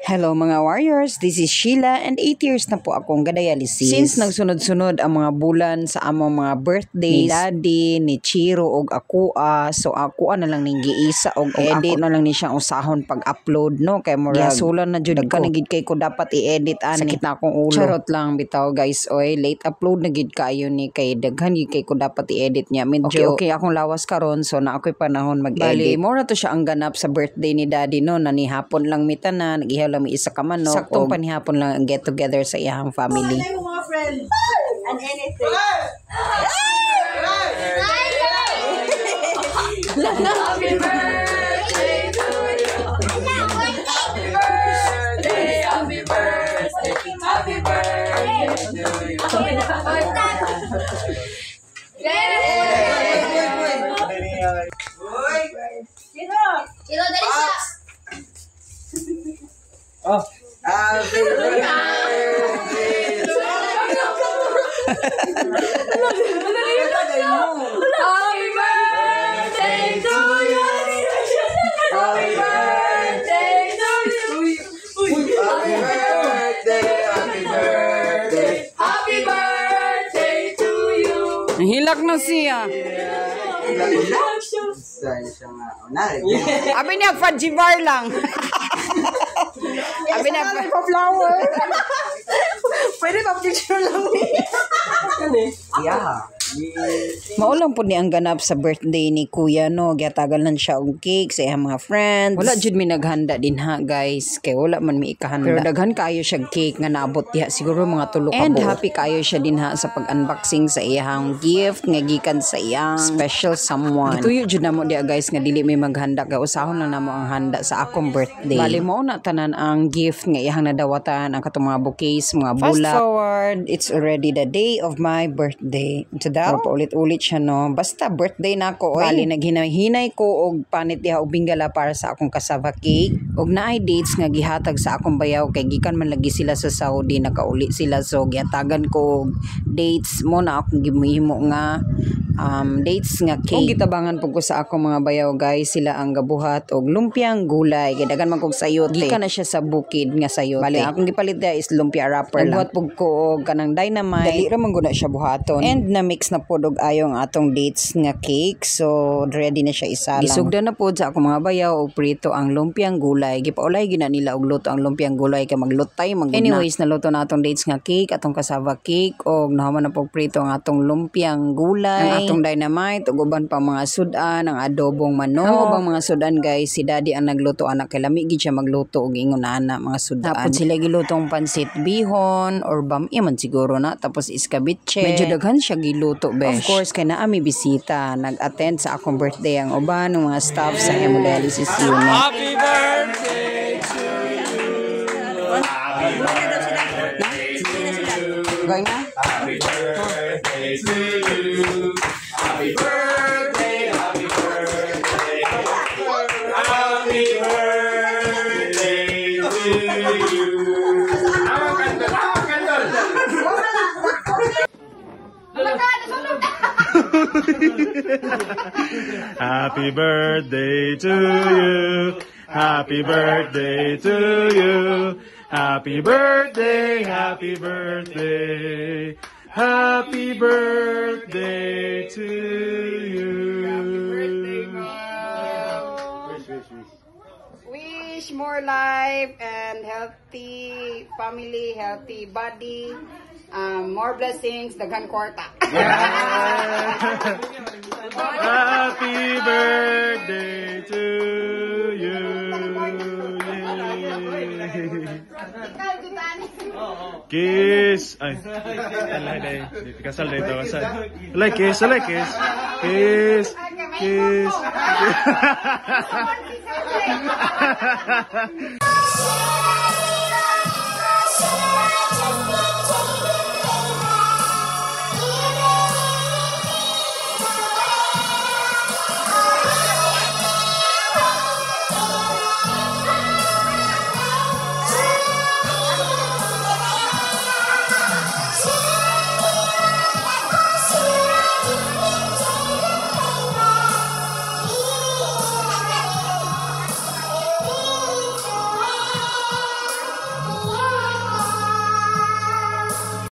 Hello mga warriors, this is Sheila and 8 years na po akong gadialysis. Since nagsunod-sunod ang mga bulan sa among mga birthdays, ni Daddy, ni Chiro og ako, so ako na lang ning giisa og edit na lang ni siyang usahon pag-upload no kay murag gisulan na jud ko nagid kay ko dapat i-edit ani. Sakit na akong ulo. Charot lang bitaw guys, oy late upload na gid kayo ni kay daghan gid kay ko dapat i-edit niya. Medyo okay akong lawas karon so na ako'y panahon mag-edit. Bali mo na to siya ang ganap sa birthday ni Daddy no, na ni hapon lang mitanan, nagihaw lang may isa ka man no. Saktong panihapon lang ang get together sa iyang family. Hello mga friends and anything. Happy birthday to you. Happy birthday, happy birthday, happy birthday to you. Sino dali siya? Oh, happy birthday to you. Happy birthday to you. Happy birthday to you. Happy birthday, happy birthday. Happy birthday to you. Hilak na siya. Sorry siya nga. Unari. Abi niya fudgy bar lang. Abi na flower. Pwede pa picture lang. Yeah. Maulang po ni ang ganap sa birthday ni Kuya no, giyatagal nan siya og cake sa iyang mga friends. Wala jud mi naghanda din ha guys, kay wala man mi ikahanda. Pero daghan kayo siya cake nga naabot diha siguro mga 3 ka buok. And happy kayo siya din ha sa pag-unboxing sa iyang gift nga gikan sa iyang special someone. Gituyo jud namo diha guys nga dili may maghanda kay usahon lang namo ang handa sa akong birthday. Bali mo na tanan ang gift nga iyang nadawatan ang katong mga bouquets, mga bulak. Fast forward, it's already the day of my birthday. Pero paulit-ulit siya no. Basta birthday na ako. Bali naghinay-hinay ko og panit diha og bingala para sa akong cassava cake. Og naay dates nga gihatag sa akong bayaw kay gikan man lagi sila sa Saudi, nakauli sila so gihatagan ko og dates mo na akong gimihimo nga dates nga cake. Og gitabangan pug ko sa akong mga bayaw guys, sila ang gabuhat og lumpiang gulay. Kay daghan man kog sayote. Gikan na siya sa bukid nga sayote. Bali akong gipalit diha is lumpia wrapper lang. Buhat pug ko og kanang dynamite. Dali ra man guna siya buhaton. And na mix na pod og ayong atong dates nga cake. So ready na siya isalang. Gisugdan na pod sa akong mga bayaw og prito ang lumpiang gulay. Gipaulay gina nila og luto ang lumpiang gulay kay maglutay magud na. Anyways, naluto na atong dates nga cake, atong cassava cake og nahuman na pod prito ang atong lumpiang gulay. Ang atong dynamite ug uban pa mga sudan, ang adobong manok. Ang ubang mga sudan guys, si Daddy ang nagluto anak kay lami gid siya magluto og ingon ana mga sudan. Tapos sila gilutong pansit bihon or bami man siguro na, tapos iskabiche. Medyo daghan siya giluto besh. Of course kay naa mi bisita, nag-attend sa akong birthday ang uban ng mga staff sa hemodialysis unit. Happy birthday to you. Happy birthday to you. Going na? Happy birthday to you. Happy birthday, happy birthday. Happy birthday to you. Happy birthday to you. Happy birthday to you. Happy birthday, happy birthday. Happy birthday to you. Wish more life and healthy family, healthy body, more blessings, daghan kwarta. Happy birthday to you. Kiss. Ay. Alay day. Kasal day to kasal. Alay kiss, alay kiss. Kiss. Kiss.